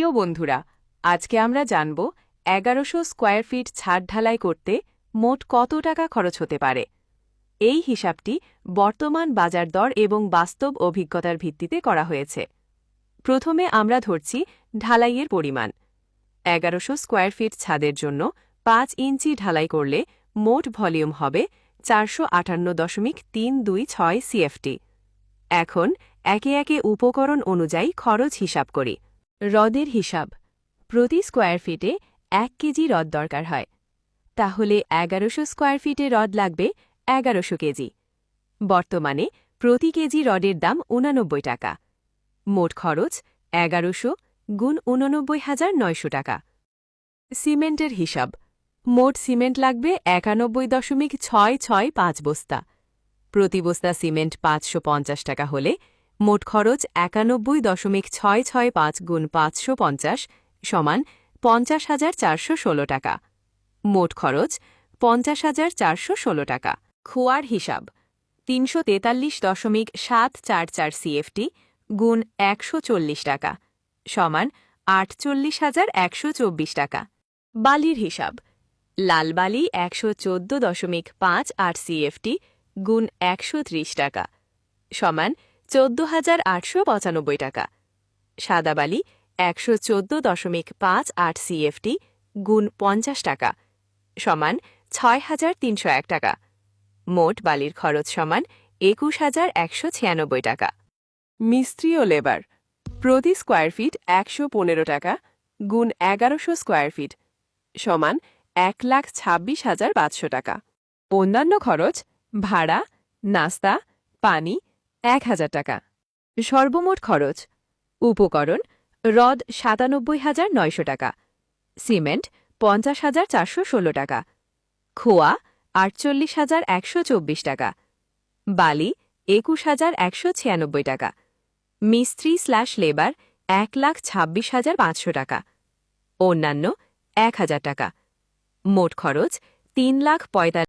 প্রিয় বন্ধুরা, আজকে আমরা জানব 1100 স্কয়ার ফিট ছাদ ঢালাই করতে মোট কত টাকা খরচ হতে পারে। এই হিসাবটি বর্তমান বাজার দর এবং বাস্তব অভিজ্ঞতার ভিত্তিতে করা হয়েছে। প্রথমে আমরা ধরছি ঢালাইয়ের পরিমাণ। 1100 স্কয়ার ফিট ছাদের জন্য 5 ইঞ্চি ঢালাই করলে মোট ভলিউম হবে 458.326 সিএফটি। এখন একে একে উপকরণ অনুযায়ী খরচ হিসাব করি। রদের হিসাব। প্রতি স্কয়ার ফিটে 1 কেজি রদ দরকার হয়। তাহলে 1100 স্কয়ার ফিটে রদ লাগবে 1100 কেজি। বর্তমানে প্রতি কেজি রডের দাম 89 টাকা। মোট খরচ 1100 গুণ 89,900 টাকা। সিমেন্টের হিসাব। মোট সিমেন্ট লাগবে 91.665 বস্তা। প্রতি বস্তা সিমেন্ট 550 টাকা হলে মোট খরচ 91.665 গুণ 550 সমান 50,416 টাকা। মোট খরচ 50,416 টাকা। খোয়ার হিসাব। 343.744 সিএফটি গুণ 140 টাকা সমান 48,124 টাকা। বালির হিসাব। লাল বালি 114.58 সিএফটি গুণ 130 টাকা সমান 14,895 টাকা। সাদা বালি 114.58 সিএফটি গুণ 50 টাকা সমান 6,301 টাকা। মোট বালির খরচ সমান 21,196 টাকা। মিস্ত্রি ও লেবার। প্রতি স্কয়ার ফিট 115 টাকা গুণ 1100 স্কয়ার ফিট সমান 1,26,500 টাকা। অন্যান্য খরচ ভাড়া, নাস্তা, পানি 1,000 টাকা। সর্বমোট খরচ। উপকরণ রড 97,900 টাকা, সিমেন্ট 50,416 টাকা, খোয়া 48,124 টাকা, বালি 21,196 টাকা, মিস্ত্রি/লেবার 1,26,500 টাকা, অন্যান্য 1,000 টাকা। মোট খরচ 3,45,000